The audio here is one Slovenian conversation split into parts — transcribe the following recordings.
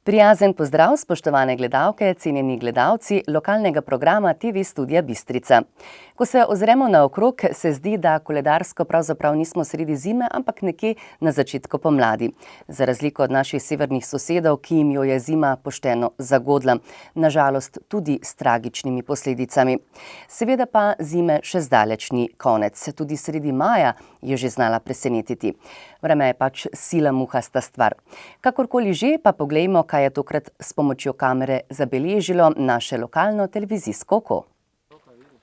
Prijazen pozdrav, spoštovane gledalke, cenjeni gledalci lokalnega programa TV Studia Bistrica. Ko se ozremo naokrog, se zdi, da koledarsko pravzaprav nismo sredi zime, ampak nekje na začetku pomladi. Za razliko od naših severnih sosedov, ki jim jo je zima pošteno zagodla, nažalost tudi s tragičnimi posledicami. Seveda pa zime še zdaleč ni konec. Tudi sredi maja je že znala presenetiti. Vreme je pač sila muhasta stvar. Kakorkoli že, pa poglejmo, kaj je tokrat s pomočjo kamere zabeležilo naše lokalno televizijsko oko.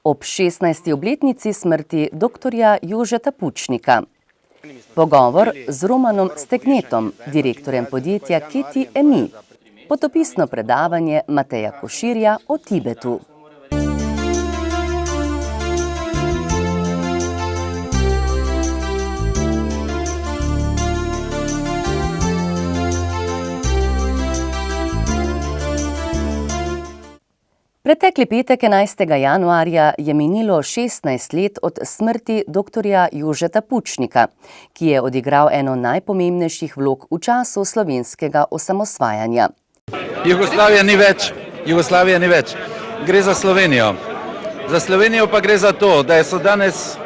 Ob 16. obletnici smrti doktorja Jožeta Pučnika. Pogovor z Romanom Stegnetom, direktorjem podjetja KTMI. Potopisno predavanje Mateja Koširja o Tibetu. Pretekli petek 11. januarja je minilo 16 let od smrti doktorja Jožeta Pučnika, ki je odigral eno najpomembnejših vlog v času slovenskega osamosvajanja. Jugoslavija ni več. Gre za Slovenijo. Za Slovenijo pa gre za to, da so danes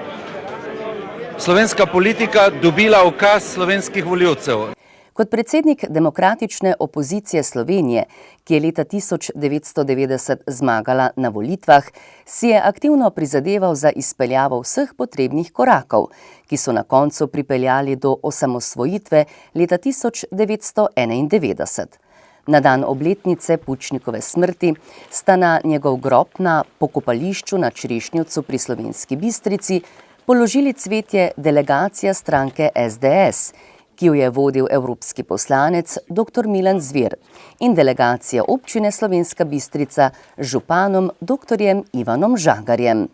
slovenska politika dobila ukaz slovenskih volivcev. Kot predsednik demokratične opozicije Slovenije, ki je leta 1990 zmagala na volitvah, si je aktivno prizadeval za izpeljavo vseh potrebnih korakov, ki so na koncu pripeljali do osamosvojitve leta 1991. Na dan obletnice Pučnikove smrti sta na njegov grob na pokopališču na Črešnjevcu pri Slovenski Bistrici položili cvetje delegacija stranke SDS, ki jo je vodil evropski poslanec dr. Milan Zver in delegacija občine Slovenska Bistrica z županom dr. Ivanom Žagarjem.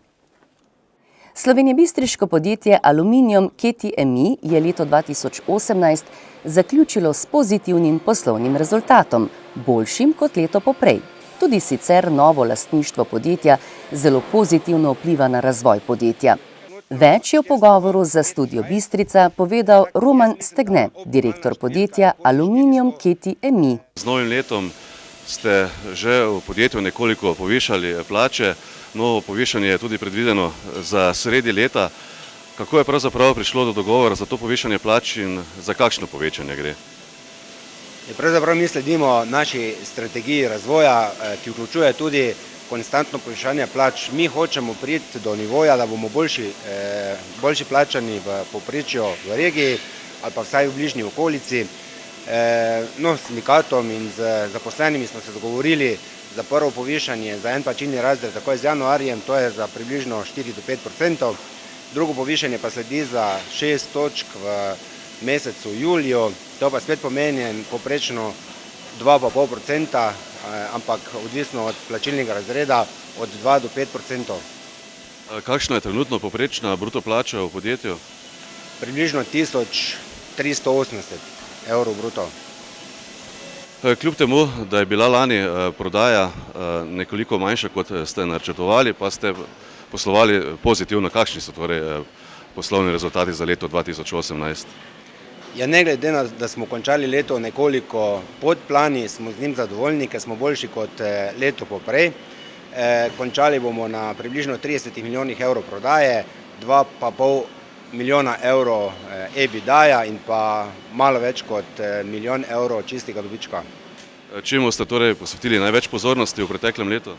Slovenjebistriško podjetje Aluminium KTMI je leto 2018 zaključilo s pozitivnim poslovnim rezultatom, boljšim kot leto poprej. Tudi sicer novo lastništvo podjetja zelo pozitivno vpliva na razvoj podjetja. Več je v pogovoru za Studio Bistrica povedal Roman Stegne, direktor podjetja Aluminium KTMI. Z novim letom ste že v podjetju nekoliko povišali plače, novo povišanje je tudi predvideno za sredi leta. Kako je pravzaprav prišlo do dogovora za to povišanje plač in za kakšno povečanje gre? Pravzaprav mi sledimo naši strategiji razvoja, ki vključuje tudi konstantno povišanje plač. Mi hočemo priti do nivoja, da bomo boljši plačani v povprečju v regiji ali pa vsaj v bližnji okolici. S sindikatom in z zaposlenimi smo se dogovorili za prvo povišanje za en plačilni razred takoj z januarjem, to je za približno 4 do 5%. Drugo povišanje pa sledi za 6 točk v mesecu juliju, to pa spet pomeni povprečno 2,5%, ampak odvisno od plačilnega razreda od 2 do 5%. Kakšna je trenutno povprečna bruto plača v podjetju? Približno 1380 evrov bruto. Kljub temu, da je bila lani prodaja nekoliko manjša, kot ste načrtovali, pa ste poslovali pozitivno. Kakšni so torej poslovni rezultati za leto 2018? Ja, ne glede na, da smo končali leto nekoliko pod plani, smo z njim zadovoljni, ker smo boljši kot leto poprej. Končali bomo na približno 30 milijonih evrov prodaje, 2,5 milijona evrov EBITDA in pa malo več kot milijon evrov čistega dobička. Čemu ste torej posvetili največ pozornosti v preteklem letu?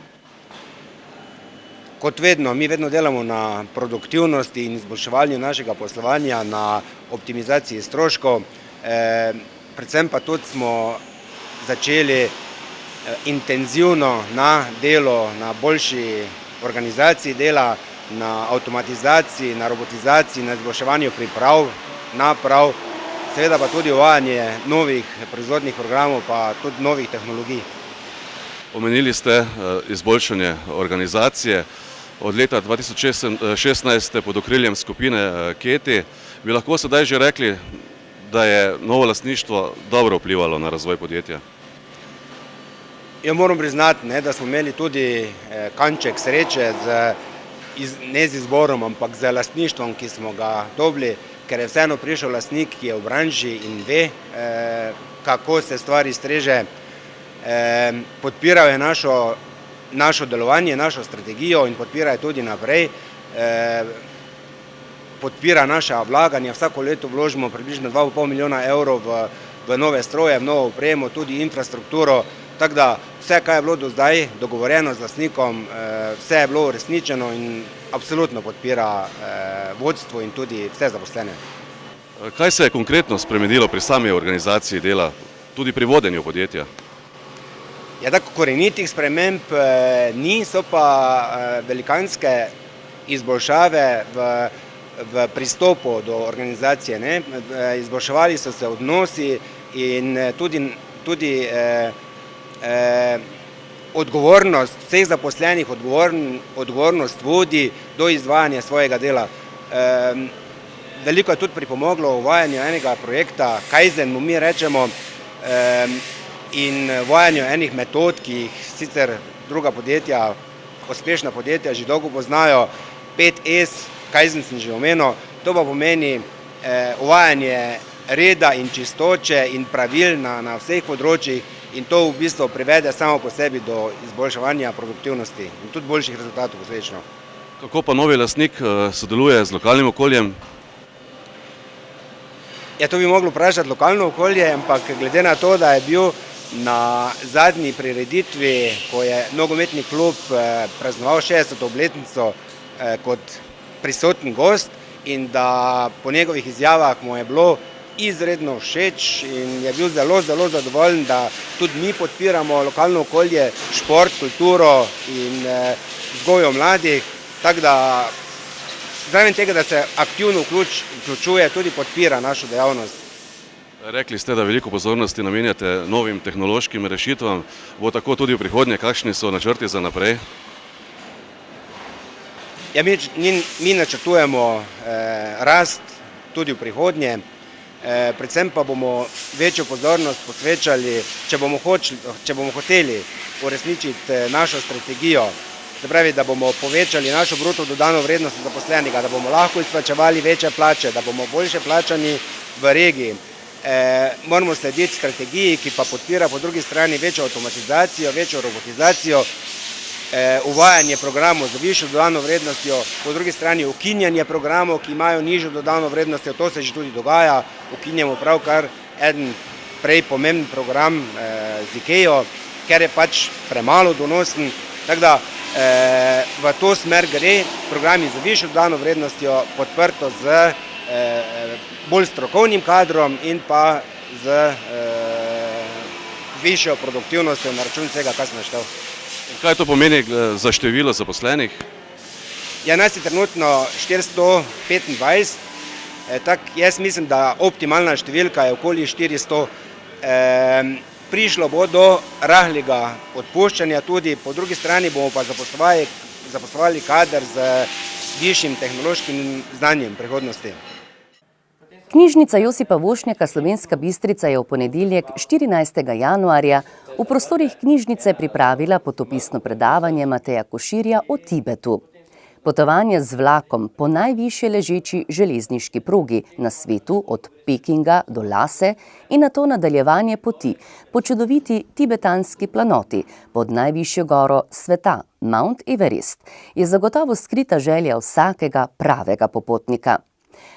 Kot vedno, mi vedno delamo na produktivnosti in izboljševanju našega poslovanja, na optimizaciji stroškov. Predvsem pa tudi smo začeli intenzivno na delo, na boljši organizaciji dela, na avtomatizaciji, na robotizaciji, na izboljševanju priprav, naprav, seveda pa tudi uvajanje novih proizvodnih programov, pa tudi novih tehnologij. Omenili ste izboljšanje organizacije. Od leta 2016 ste pod okriljem skupine KETI. Bi lahko sedaj že rekli, da je novo lastništvo dobro vplivalo na razvoj podjetja? Ja, moram priznati, da smo imeli tudi kanček sreče, ne z izborom, ampak z lastništvom, ki smo ga dobili, ker je vseeno prišel lastnik, ki je v branži in ve, kako se stvari streže. podpirajo našo delovanje, našo strategijo in podpirajo tudi naprej. Podpira naša vlaganja, vsako leto vložimo približno 2,5 milijona evrov v nove stroje, v novo opremo, tudi infrastrukturo. Tako da vse, kaj je bilo do zdaj dogovorjeno z lastnikom, vse je bilo uresničeno in absolutno podpira vodstvo in tudi vse zaposlene. Kaj se je konkretno spremenilo pri sami organizaciji dela, tudi pri vodenju podjetja? Ja, tako korenitih sprememb ni, so pa velikanske izboljšave v pristopu do organizacije, ne. Izboljševali so se odnosi in tudi odgovornost vseh zaposlenih, odgovornost vodi do izvajanja svojega dela. Veliko je tudi pripomoglo uvajanju enega projekta, Kaizen mu mi rečemo, in uvajanju enih metod, ki jih sicer druga podjetja, uspešna podjetja že dolgo poznajo, 5S, Kaizen sem že omenil, to pa pomeni uvajanje reda in čistoče in pravil na vseh področjih in to v bistvu privede samo po sebi do izboljševanja produktivnosti in tudi boljših rezultatov posledično. Kako pa novi lastnik sodeluje z lokalnim okoljem? Ja, to bi moglo vprašati lokalno okolje, ampak glede na to, da je bil na zadnji prireditvi, ko je nogometni klub praznoval 60. obletnico kot prisoten gost in da po njegovih izjavah mu je bilo izredno všeč in je bil zelo zadovoljen, da tudi mi podpiramo lokalno okolje, šport, kulturo in vzgojo mladih, tako da zraven tega, da se aktivno vključuje, tudi podpira našo dejavnost. Rekli ste, da veliko pozornosti namenjate novim tehnološkim rešitvam. Bo tako tudi v prihodnje? Kakšni so načrti za naprej? Ja, mi načrtujemo rast tudi v prihodnje, predvsem pa bomo večjo pozornost posvečali, če bomo hoteli uresničiti našo strategijo, se pravi, da bomo povečali našo bruto dodano vrednost zaposlenega, da bomo lahko izplačevali večje plače, da bomo boljše plačani v regiji. Moramo slediti strategiji, ki pa podpira po drugi strani večjo avtomatizacijo, večjo robotizacijo, uvajanje programov z višjo dodano vrednostjo, po drugi strani ukinjanje programov, ki imajo nižjo dodano vrednostjo, to se že tudi dogaja, ukinjamo pravkar eden prej pomemben program z IKEO, ker je pač premalo donosen, tako da v to smer gre, programi z višjo dodano vrednostjo, podprto z bolj strokovnim kadrom in pa z višjo produktivnostjo na račun vsega, kar sem naštel. Kaj to pomeni za število zaposlenih? Ja, nas je trenutno 425, jaz mislim, da optimalna številka je okoli 400. Prišlo bo do rahlega odpuščanja tudi, po drugi strani bomo pa zaposlovali kader z višjim tehnološkim znanjem prihodnosti. Knjižnica Josipa Vošnjaka Slovenska Bistrica je v ponedeljek 14. januarja v prostorih knjižnice pripravila potopisno predavanje Mateja Koširja o Tibetu. Potovanje z vlakom po najvišje ležeči železniški progi na svetu od Pekinga do Lhase in nato nadaljevanje poti po čudoviti tibetanski planoti pod najvišjo goro sveta, Mount Everest, je zagotovo skrita želja vsakega pravega popotnika.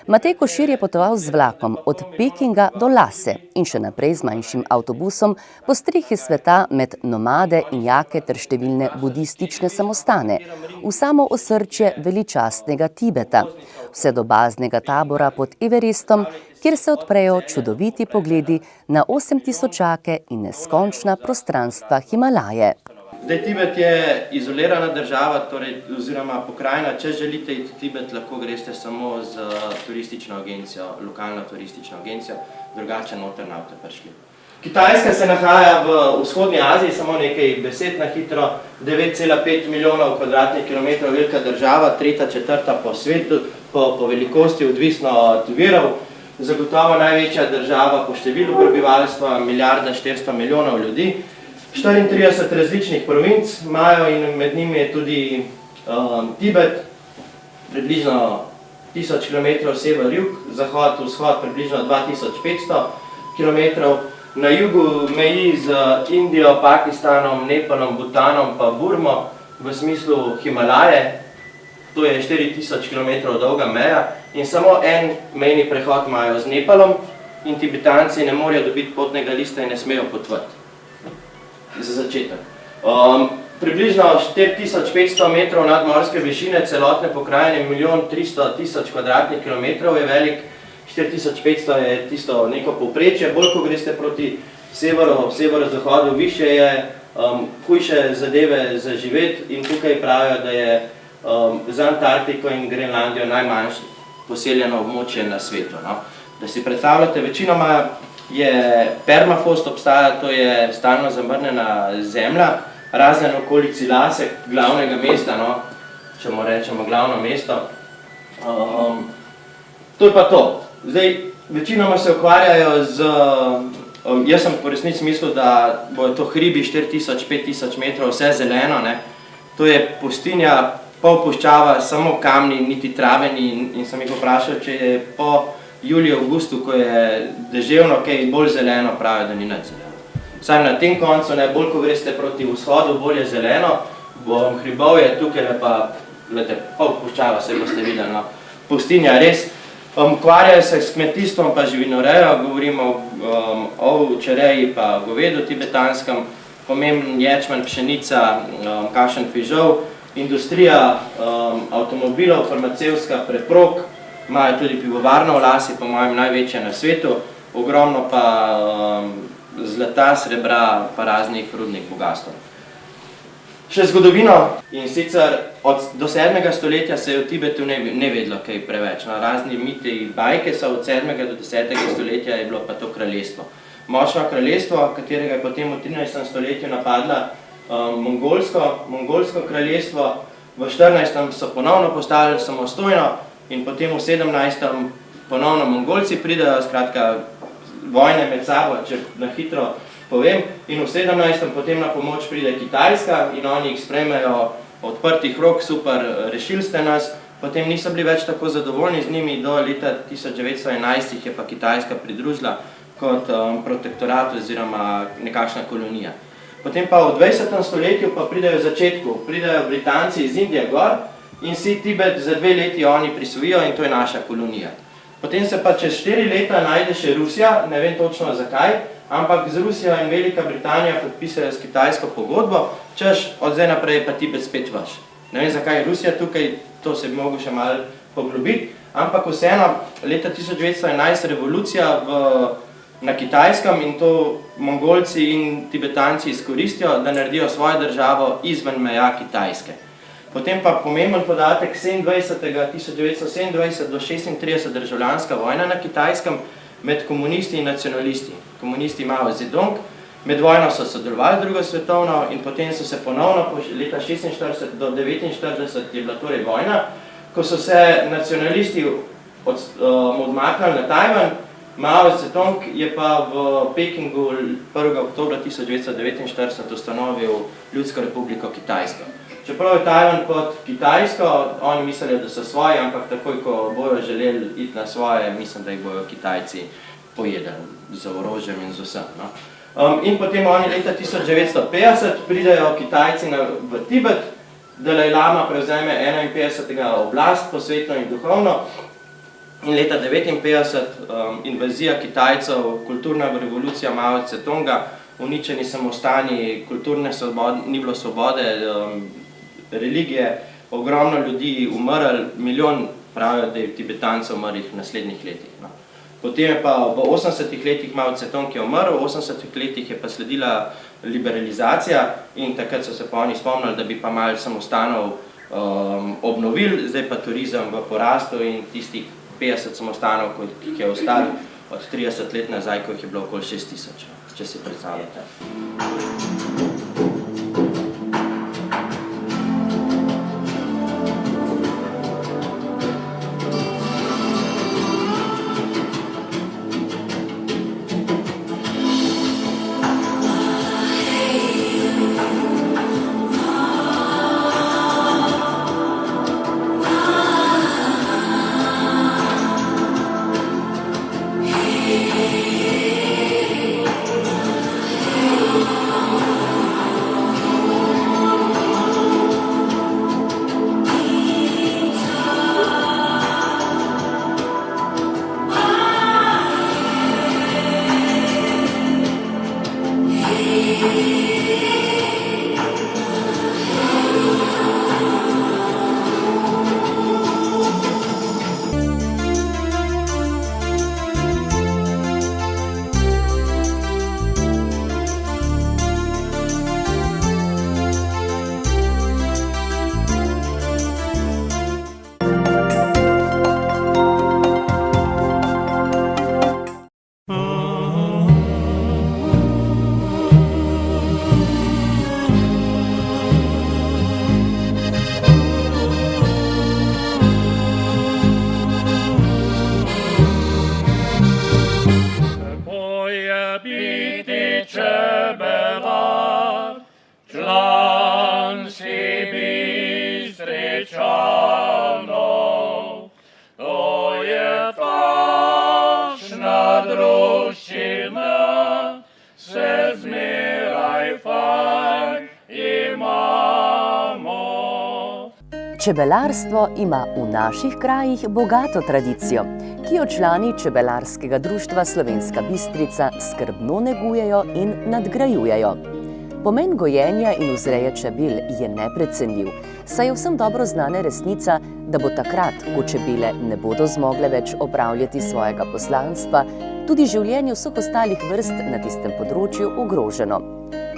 Matej Košir je potoval z vlakom od Pekinga do Lhase in še naprej z manjšim avtobusom po strehi sveta med nomade in jake ter številne budistične samostane, v samo osrčje veličastnega Tibeta, vse do baznega tabora pod Everestom, kjer se odprejo čudoviti pogledi na 8000 in neskončna prostranstva Himalaje. Zdaj, Tibet je izolirana država, oziroma pokrajina. Če želite iti v Tibet, lahko greste samo z turistično agencijo, lokalno turistično agencijo, drugače noter ne boste prišli. Kitajska se nahaja v vzhodni Aziji, samo nekaj besed na hitro, 9,5 milijonov kvadratnih kilometrov velika država, tretja, četrta po svetu, po velikosti, odvisno od virov. Zagotovo največja država po številu prebivalstva, 1,4 milijarde ljudi. 34 različnih provinc imajo in med njimi je tudi Tibet, približno 1000 km sever-jug, zahod-vzhod približno 2500 km. na jugu meji z Indijo, Pakistanom, Nepalom, Butanom pa Burmo, v smislu Himalaje. To je 4000 km dolga meja in samo en mejni prehod imajo z Nepalom in Tibetanci ne morejo dobiti potnega lista in ne smejo potovati. Za začetek. Približno 4500 metrov nadmorske višine celotne pokrajine, 1.300.000 kvadratnih kilometrov je velik, 4500 je tisto neko povprečje, bolj ko greste proti severozahodu, više je, hujše zadeve za živeti in tukaj pravijo, da je za Antarktiko in Grenlandijo najmanjše poseljeno območje na svetu. No? Da si predstavljate, večinoma je permafrost obstaja, to je stalno zamrznjena zemlja, razen okolici Lase, glavnega mesta, no? Če mu rečemo glavno mesto. To je pa to. Zdaj, večinoma se ukvarjajo z, jaz sem po resnici mislil, da bojo to hribi 4000-5000 metrov, vse zeleno, ne? To je pustinja, pol puščava, samo kamni, niti trave ni in sem jih vprašal, če je po juliju, avgustu, ko je deževno, kaj bolj zeleno, pravijo, da ni nič zeleno. Vsaj na tem koncu, ne, bolj ko greste proti vzhodu, bolj je zeleno, hribov je tukaj pa, gledajte, pol puščava, se boste videli, no. Pustinja res. Ukvarjajo se s kmetijstvom pa živinorejo, govorimo o čereji pa govedu tibetanskem, pomemben ječmen, pšenica, kašen fižol, industrija avtomobilov, farmacevtska, preprog, imajo tudi pivovarno v Lasi, po mojem največja na svetu, ogromno pa zlata, srebra pa raznih rudnih bogastev. Še zgodovino, in sicer do 7. stoletja se je v Tibetu ne vedlo kaj preveč. Razni miti in bajke so od 7. do 10. stoletja je bilo pa to kraljestvo. Močno kraljestvo, katerega je potem v 13. stoletju napadla mongolsko kraljestvo, v 14. so ponovno postali samostojno in potem v 17. ponovno Mongolci pridejo, skratka vojne med sabo, če na hitro povem, in v 17. potem na pomoč pride Kitajska in oni jih sprejmejo odprtih rok, super, rešili ste nas, potem niso bili več tako zadovoljni z njimi, do leta 1911 jih je pa Kitajska pridružila kot protektorat oziroma nekakšna kolonija. Potem pa v 20. stoletju pa pridejo v začetku, pridejo Britanci iz Indije gor in si Tibet za 2 leti oni prisvojijo in to je naša kolonija. Potem se pa čez 4 leta najde še Rusija, ne vem točno zakaj, ampak z Rusijo in Velika Britanija podpisajo s Kitajsko pogodbo, češ od zdaj naprej pa Tibet spet vaš. Ne vem zakaj je Rusija tukaj, to se bi mogel še malo poglobiti, ampak vseeno leta 1911 revolucija na Kitajskem in to Mongolci in Tibetanci izkoristijo, da naredijo svojo državo izven meja Kitajske. Potem pa pomemben podatek 1927 do 36 državljanska vojna na Kitajskem med komunisti in nacionalisti. Komunisti imajo Zedong, med vojno so sodelovali drugo svetovno in potem so se ponovno leta 1946 do 1949 je bila torej vojna, ko so se nacionalisti odmaknili na Tajvan, Mao Zedong je pa v Pekingu 1. oktobra 1949 ustanovil Ljudsko republiko Kitajsko. Čeprav je Tajvan pod Kitajsko, oni mislijo, da so svoji, ampak takoj, ko bojo želeli iti na svoje, mislim, da jih bojo Kitajci pojedali z orožjem in z vsem. No? In potem oni leta 1950 pridejo Kitajci v Tibet, Dalaj Lama prevzeme 51. oblast, posvetno in duhovno, in leta 1959 invazija Kitajcev, kulturna revolucija Mao Zedonga, uničeni samostani, kulturne svobode, ni bilo svobode, religije, ogromno ljudi umrli, milijon pravijo, da je Tibetancev umrlih v naslednjih letih. No. Potem je pa v 80-ih letih Mao Zedong je umrl, v 80-ih letih je pa sledila liberalizacija in takrat so se pa oni spomnili, da bi pa malo samostanov obnovili, zdaj pa turizem v porastu in tistih 50 samostanov, ki jih je ostalo od 30 let nazaj, ko jih je bilo okoli 6000, če si predstavljate. Čebelarstvo ima v naših krajih bogato tradicijo, ki jo člani Čebelarskega društva Slovenska Bistrica skrbno negujejo in nadgrajujejo. Pomen gojenja in vzreje čebel je neprecenljiv, saj je vsem dobro znana resnica, da bo takrat, ko čebele ne bodo zmogle več opravljati svojega poslanstva, tudi življenje vseh ostalih vrst na tistem področju ogroženo.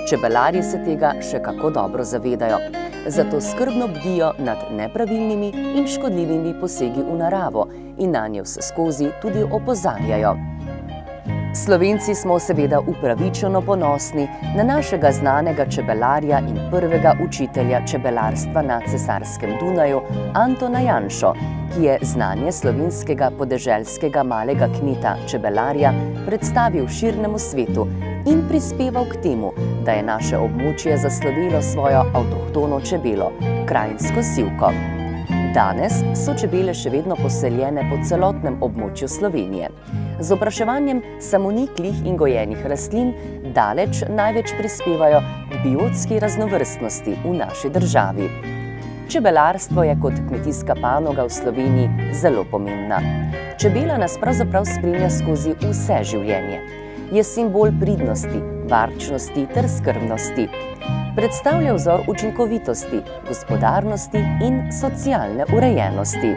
Čebelarji se tega še kako dobro zavedajo, zato skrbno bdijo nad nepravilnimi in škodljivimi posegi v naravo in nanje vseskozi tudi opozarjajo. Slovenci smo seveda upravičeno ponosni na našega znanega čebelarja in prvega učitelja čebelarstva na cesarskem Dunaju, Antona Janšo, ki je znanje slovenskega podeželskega malega kmeta čebelarja predstavil širnemu svetu in prispeval k temu, da je naše območje zaslovelo svojo avtohtono čebelo, krajinsko sivko. Danes so čebele še vedno poseljene po celotnem območju Slovenije. Z opraševanjem samoniklih in gojenih rastlin daleč največ prispevajo k biotski raznovrstnosti v naši državi. Čebelarstvo je kot kmetijska panoga v Sloveniji zelo pomembna. Čebela nas pravzaprav spremlja skozi vse življenje. Je simbol pridnosti, varčnosti ter skrbnosti. Predstavlja vzor učinkovitosti, gospodarnosti in socialne urejenosti.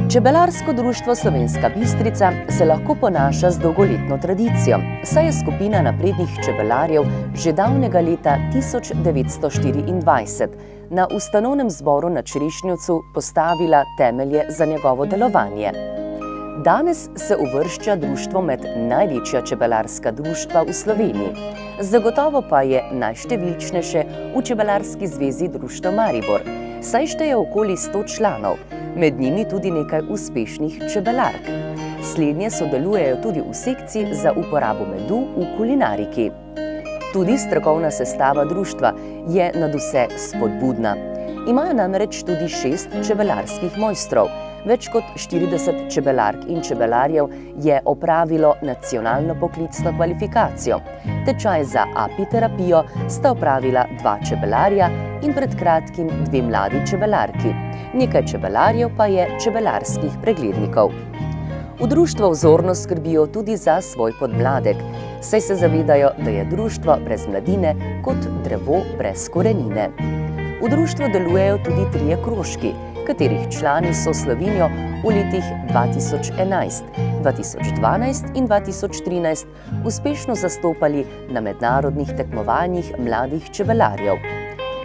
Čebelarsko društvo Slovenska Bistrica se lahko ponaša z dolgoletno tradicijo, saj je skupina naprednih čebelarjev že davnega leta 1924 na ustanovnem zboru na Črešnjevcu postavila temelje za njegovo delovanje. Danes se uvršča društvo med največja čebelarska društva v Sloveniji. Zagotovo pa je najštevilčnejše v Čebelarski zvezi društva Maribor, saj šteje okoli 100 članov, med njimi tudi nekaj uspešnih čebelark. Slednje sodelujejo tudi v sekciji za uporabo medu v kulinariki. Tudi strokovna sestava društva je nadvse spodbudna. Imajo namreč tudi 6 čebelarskih mojstrov. Več kot 40 čebelark in čebelarjev je opravilo nacionalno poklicno kvalifikacijo. Tečaj za apiterapijo sta opravila 2 čebelarja in pred kratkim 2 mladi čebelarki. Nekaj čebelarjev pa je čebelarskih preglednikov. V društvu vzorno skrbijo tudi za svoj podmladek, saj se zavedajo, da je društvo brez mladine kot drevo brez korenine. V društvu delujejo tudi 3 krožki, katerih člani so Slovenijo v letih 2011, 2012 in 2013 uspešno zastopali na mednarodnih tekmovanjih mladih čebelarjev.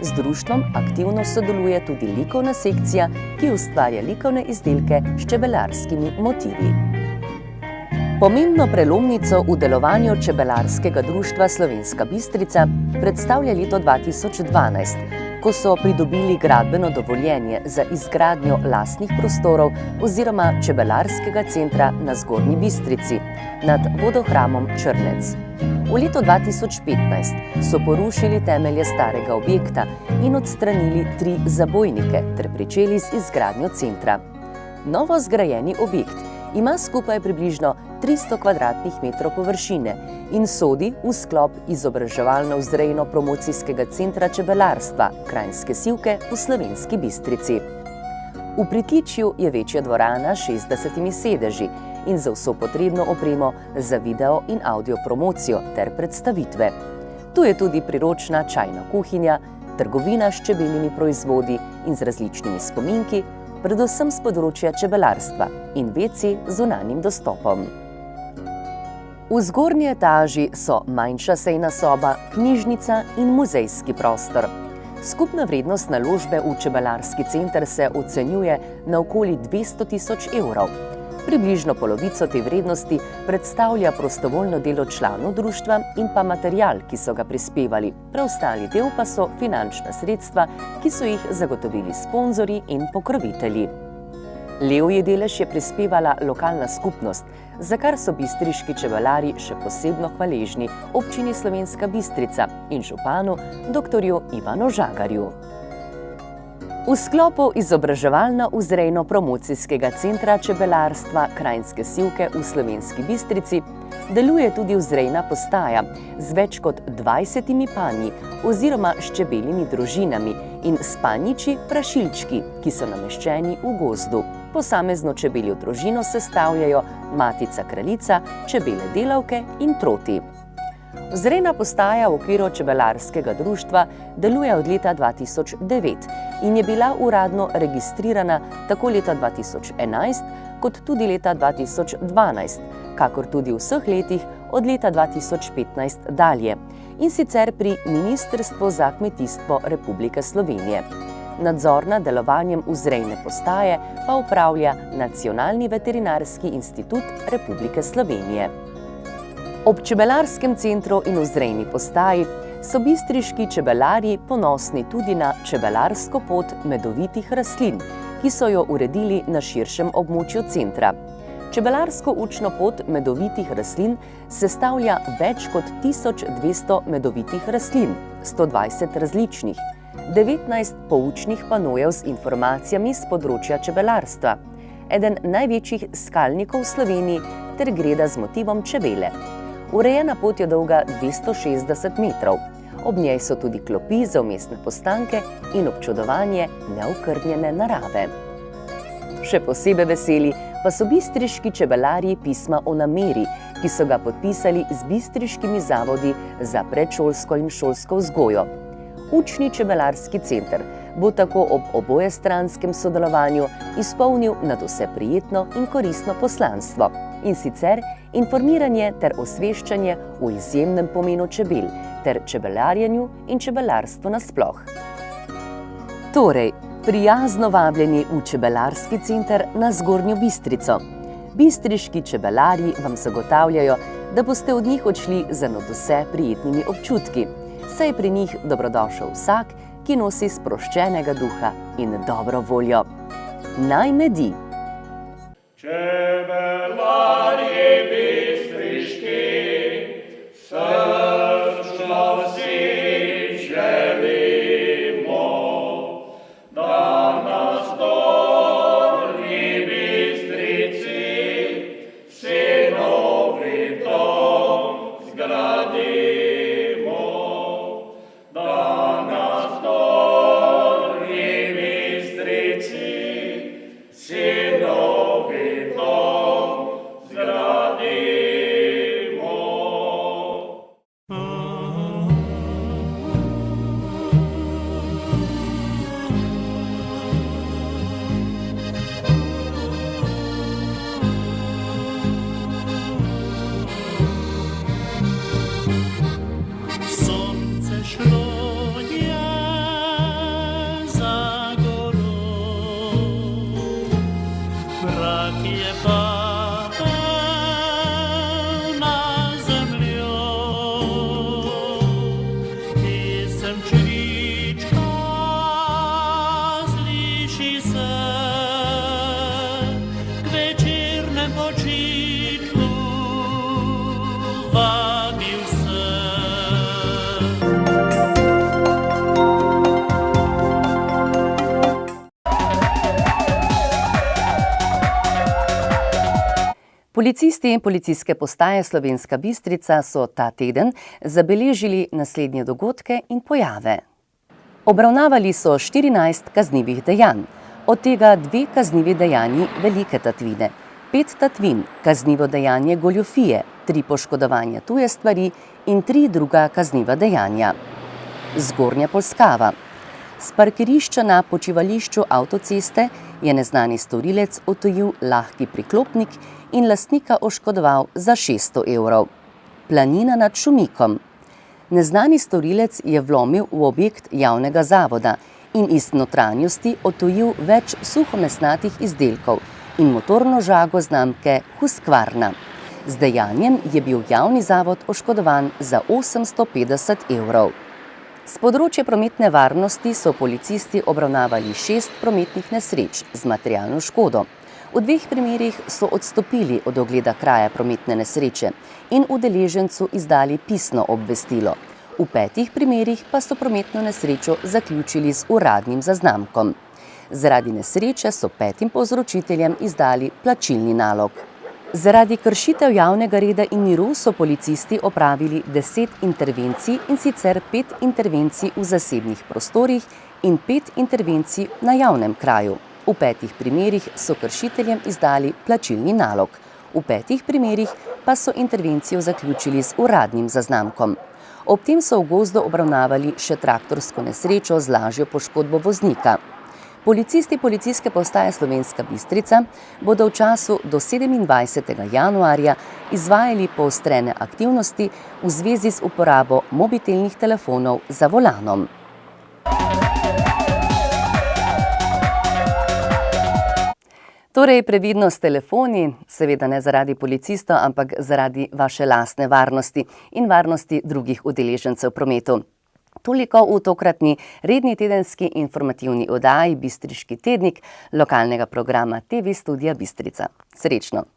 Z društvom aktivno sodeluje tudi likovna sekcija, ki ustvarja likovne izdelke s čebelarskimi motivi. Pomembno prelomnico v delovanju Čebelarskega društva Slovenska Bistrica predstavlja leto 2012, ko so pridobili gradbeno dovoljenje za izgradnjo lastnih prostorov oziroma čebelarskega centra na Zgornji Bistrici nad vodohramom Črnec. V letu 2015 so porušili temelje starega objekta in odstranili 3 zabojnike ter pričeli z izgradnjo centra. Novo zgrajeni objekt ima skupaj približno 300 kvadratnih metrov površine in sodi v sklop izobraževalno-vzrejno-promocijskega centra čebelarstva Krajinske sivke v Slovenski Bistrici. V pritličju je večja dvorana s 60 sedeži in za vso potrebno opremo za video in audio promocijo ter predstavitve. Tu je tudi priročna čajna kuhinja, trgovina s čebeljimi proizvodi in z različnimi spominki, predvsem z področja čebelarstva in WC z zunanjim dostopom. V zgornji etaži so manjša sejna soba, knjižnica in muzejski prostor. Skupna vrednost naložbe v čebelarski center se ocenjuje na okoli 200 tisoč evrov. Približno polovico te vrednosti predstavlja prostovoljno delo članov društva in pa material, ki so ga prispevali. Preostali del pa so finančna sredstva, ki so jih zagotovili sponzorji in pokrovitelji. Levji delež je prispevala lokalna skupnost, za kar so bistriški čebelari še posebno hvaležni občini Slovenska Bistrica in županu dr. Ivanu Žagarju. V sklopu izobraževalno-vzrejno-promocijskega centra čebelarstva Krajinske sivke v Slovenski Bistrici deluje tudi vzrejna postaja z več kot 20 panji oziroma s čebeljimi družinami in spanjiči prašilčki, ki so nameščeni v gozdu. Posamezno čebeljo družino sestavljajo matica kraljica, čebele delavke in troti. Vzrejna postaja v okviru čebelarskega društva deluje od leta 2009 in je bila uradno registrirana tako leta 2011 kot tudi leta 2012, kakor tudi v vseh letih od leta 2015 dalje, in sicer pri Ministrstvu za kmetijstvo Republike Slovenije. Nadzor nad delovanjem vzrejne postaje pa upravlja Nacionalni veterinarski institut Republike Slovenije. Ob čebelarskem centru in vzrejni postaji so bistriški čebelarji ponosni tudi na čebelarsko pot medovitih rastlin, ki so jo uredili na širšem območju centra. Čebelarsko učno pot medovitih rastlin sestavlja več kot 1200 medovitih rastlin, 120 različnih, 19 poučnih panojev z informacijami z področja čebelarstva, eden največjih skalnikov v Sloveniji ter greda z motivom čebele. Urejena pot je dolga 260 metrov. Ob njej so tudi klopi za vmesne postanke in občudovanje neokrnjene narave. Še posebej veseli pa so bistriški čebelarji pisma o nameri, ki so ga podpisali z bistriškimi zavodi za predšolsko in šolsko vzgojo. Učni čebelarski center bo tako ob obojestranskem sodelovanju izpolnil nadvse prijetno in koristno poslanstvo, in sicer informiranje ter osveščanje o izjemnem pomenu čebel ter čebelarjenju in čebelarstvu nasploh. Torej, prijazno vabljeni v čebelarski center na Zgornjo Bistrico. Bistriški čebelarji vam zagotavljajo, da boste od njih odšli z nadvse prijetnimi občutki, saj je pri njih dobrodošel vsak, ki nosi sproščenega duha in dobro voljo. Naj medi! Čebelarji bistriški, srčno vsi želimo, da na Zgornji Bistrici si novi dom zgradimo, da na Zgornji Bistrici si novi dom zgradimo. Sonce šlo je za goro, mrak je padel na zemljo, pisem črička sliši se k večernem počitku, vabil se. Policisti in policijske postaje Slovenska Bistrica so ta teden zabeležili naslednje dogodke in pojave. Obravnavali so 14 kaznivih dejanj, od tega 2 kaznivi dejanji velike tatvine, 5 tatvin, kaznivo dejanje goljufije, 3 poškodovanja tuje stvari in 3 druga kazniva dejanja. Zgornja Polskava. S parkirišča na počivališču avtoceste je neznani storilec odtujil lahki priklopnik in lastnika oškodoval za 600 evrov. Planina nad Šumikom. Neznani storilec je vlomil v objekt javnega zavoda in iz notranjosti odtujil več suhomesnatih izdelkov in motorno žago znamke Husqvarna. Z dejanjem je bil javni zavod oškodovan za 850 evrov. S področja prometne varnosti so policisti obravnavali 6 prometnih nesreč z materialno škodo. V 2 primerih so odstopili od ogleda kraja prometne nesreče in udeležencu izdali pisno obvestilo. V 5 primerih pa so prometno nesrečo zaključili z uradnim zaznamkom. Zaradi nesreče so 5 povzročiteljem izdali plačilni nalog. Zaradi kršitev javnega reda in miru so policisti opravili 10 intervencij, in sicer 5 intervencij v zasebnih prostorih in 5 intervencij na javnem kraju. V 5 primerih so kršiteljem izdali plačilni nalog. V 5 primerih pa so intervencijo zaključili z uradnim zaznamkom. Ob tem so v gozdu obravnavali še traktorsko nesrečo z lažjo poškodbo voznika. Policisti Policijske postaje Slovenska Bistrica bodo v času do 27. januarja izvajali poostrene aktivnosti v zvezi z uporabo mobitelnih telefonov za volanom. Torej, previdno s telefoni, seveda ne zaradi policistov, ampak zaradi vaše lastne varnosti in varnosti drugih udeležencev v prometu. Toliko v tokratni redni tedenski informativni oddaji Bistriški tednik lokalnega programa TV Studia Bistrica. Srečno!